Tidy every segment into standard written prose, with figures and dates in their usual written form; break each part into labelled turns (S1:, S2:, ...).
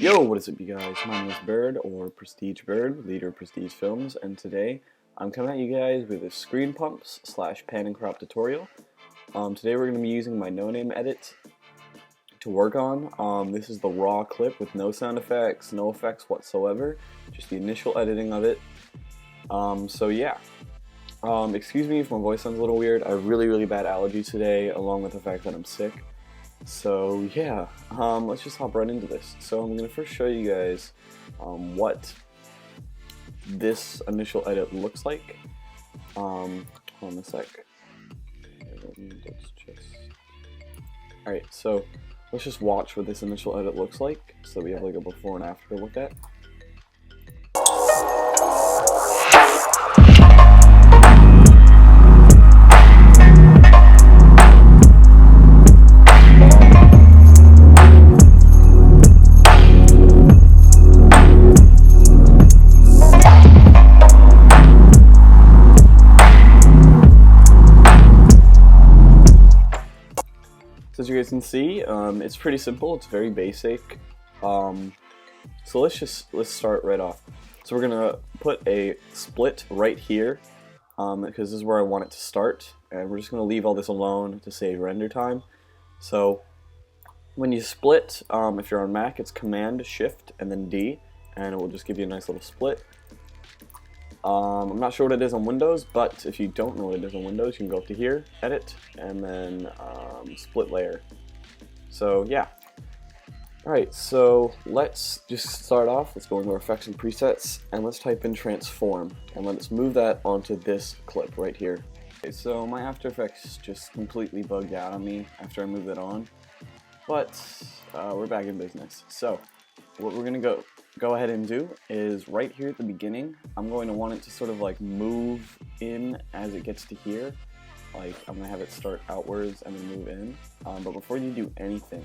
S1: Yo, what is up, you guys? My name is Burd, or Prestige Burd, leader of Prestige Films, and today I'm coming at you guys with a screen pumps / pan and crop tutorial. Today we're going to be using my no-name edit to work on. This is the raw clip with no sound effects, no effects whatsoever, just the initial editing of it. So yeah. Excuse me if my voice sounds a little weird. I have really bad allergies today, along with the fact that I'm sick. So yeah, let's just hop right into this. So I'm going to first show you guys what this initial edit looks like. Hold on a sec. Alright, so let's just watch what this initial edit looks like, so we have like a before and after to look at. So as you guys can see, it's pretty simple. It's very basic. So let's start right off. So we're gonna put a split right here because this is where I want it to start, and we're just gonna leave all this alone to save render time. So when you split, if you're on Mac, it's Command Shift and then D, and it will just give you a nice little split. I'm not sure what it is on Windows, but if you don't know what it is on Windows, you can go up to here, Edit, and then Split Layer. So yeah. Alright, so let's just start off. Let's go into our effects and presets, and let's type in Transform, and let's move that onto this clip right here. Okay, so my After Effects just completely bugged out on me after I moved it on, but we're back in business. So what we're gonna go ahead and do is right here at the beginning, I'm going to want it to sort of like move in as it gets to here. Like I'm going to have it start outwards and then move in. But before you do anything,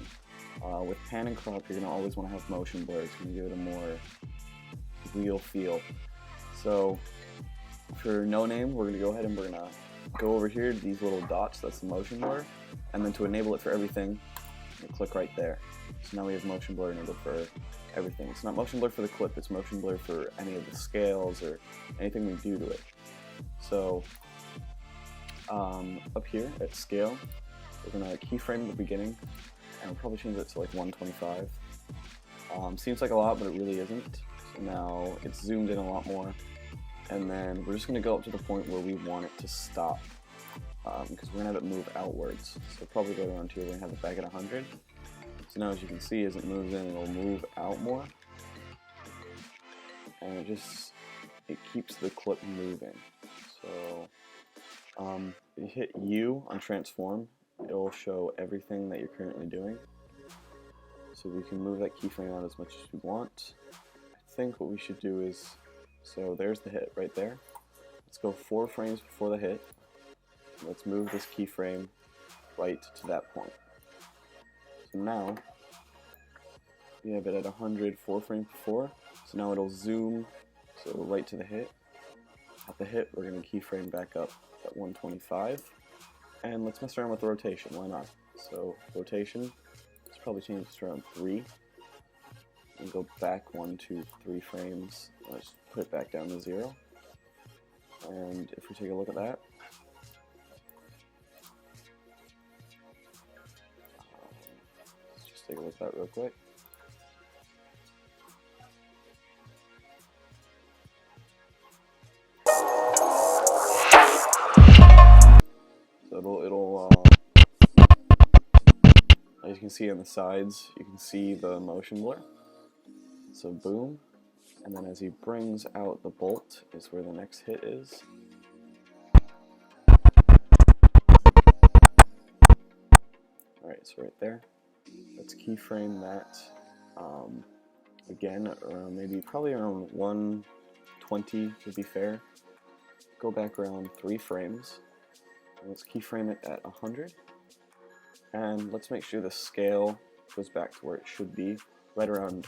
S1: with pan and crop, you're going to always want to have motion blur. It's going to give it a more real feel. So for no name, we're going to go ahead and we're going to go over here to these little dots. That's the motion blur. And then to enable it for everything, you click right there. So now we have motion blur enabled for everything. It's not motion blur for the clip, it's motion blur for any of the scales or anything we do to it. So up here at scale, we're going to keyframe the beginning, and we'll probably change it to like 125. Seems like a lot, but it really isn't. So now it's zoomed in a lot more, and then we're just going to go up to the point where we want it to stop, because we're going to have it move outwards. So probably go around here, we're going to have it back at 100. So now as you can see, as it moves in, it'll move out more, and it keeps the clip moving. So you hit U on transform, it'll show everything that you're currently doing. So we can move that keyframe out as much as we want. I think what we should do is, so there's the hit right there. Let's go 4 frames before the hit. Let's move this keyframe right to that point. So now we have it at 100, 4 frames before. So now it'll zoom, so right to the hit. At the hit, we're going to keyframe back up at 125. And let's mess around with the rotation, why not? So rotation, let's probably change this to around 3. And go back 1, 2, 3 frames. Let's put it back down to 0. And if we take a look at that, take a look at that real quick. So it'll as you can see on the sides, you can see the motion blur. So boom, and then as he brings out the bolt is where the next hit is. Alright, so right there. Let's keyframe that again, probably around 120 to be fair. Go back around 3 frames. And let's keyframe it at 100. And let's make sure the scale goes back to where it should be, right around.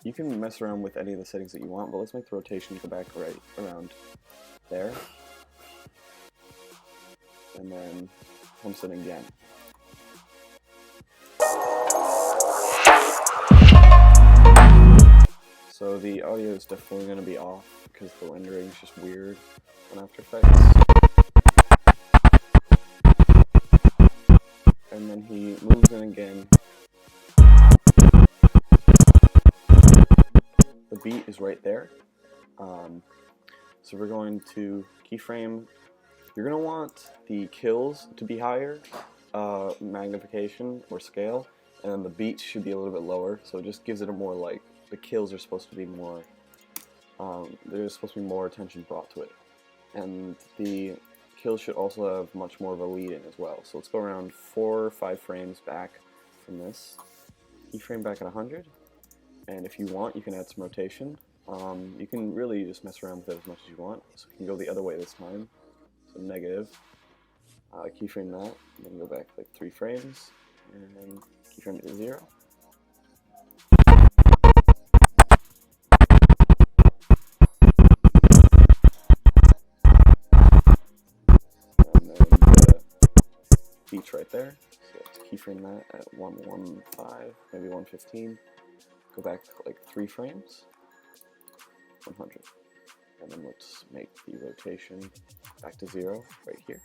S1: You can mess around with any of the settings that you want, but let's make the rotation go back right around there. And then pumps it again. So the audio is definitely going to be off because the rendering is just weird on After Effects. And then he moves in again. The beat is right there. So we're going to keyframe. You're going to want the kills to be higher, magnification or scale, and then the beats should be a little bit lower, so it just gives it a more like, the kills are supposed to be more, there's supposed to be more attention brought to it. And the kills should also have much more of a lead in as well. So let's go around 4 or 5 frames back from this. Keyframe back at 100, and if you want, you can add some rotation. You can really just mess around with it as much as you want. So you can go the other way this time, so negative. Keyframe that, and then go back like 3 frames, and keyframe it to 0. And then the beats right there, so let's keyframe that at 115, maybe 115. Go back like 3 frames, 100. And then let's make the rotation back to 0 right here.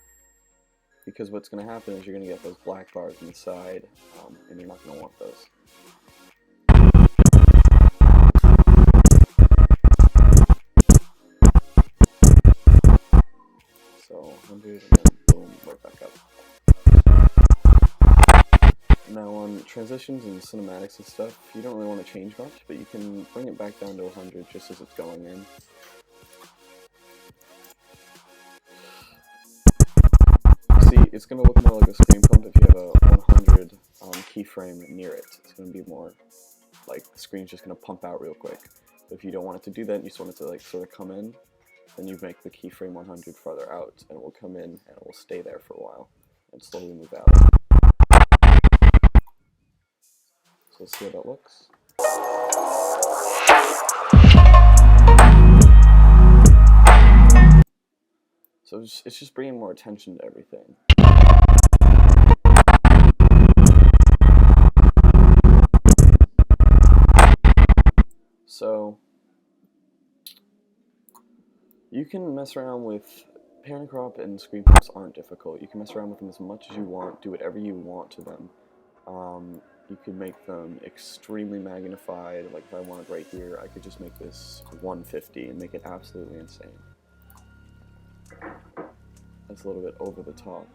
S1: Because what's going to happen is you're going to get those black bars on the side, and you're not going to want those. So 100 and then boom, right back up. Now on transitions and cinematics and stuff, you don't really want to change much, but you can bring it back down to 100 just as it's going in. It's going to look more like a screen pump if you have a 100 keyframe near it. It's going to be more like the screen's just going to pump out real quick. But if you don't want it to do that, and you just want it to like sort of come in, then you make the keyframe 100 farther out, and it will come in and it will stay there for a while and slowly move out. So let's see how that looks. So it's just bringing more attention to everything. So you can mess around with pan and crop, and screen pumps aren't difficult. You can mess around with them as much as you want, do whatever you want to them. You can make them extremely magnified. Like if I wanted right here, I could just make this 150 and make it absolutely insane. That's a little bit over the top.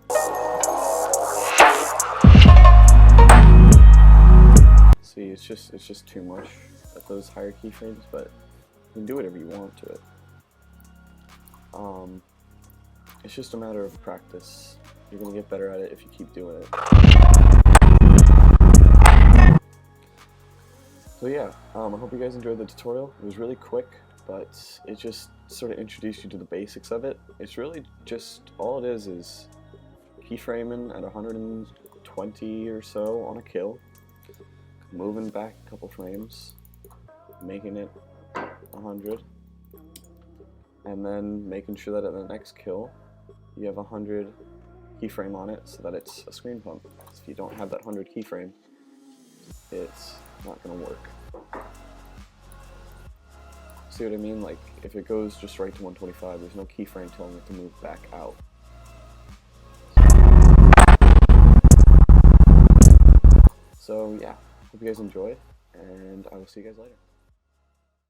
S1: See, it's just too much at those higher keyframes, but you can do whatever you want to it. It's just a matter of practice. You're gonna get better at it if you keep doing it. So yeah, I hope you guys enjoyed the tutorial. It was really quick, but it just sort of introduced you to the basics of it. It's really just, all it is keyframing at 120 or so on a kill, moving back a couple frames, making it 100, and then making sure that at the next kill you have 100 keyframe on it so that it's a screen pump. If you don't have that 100 keyframe, it's not going to work. See what I mean? Like, if it goes just right to 125, there's no keyframe telling it to move back out. So yeah, hope you guys enjoyed, and I will see you guys later.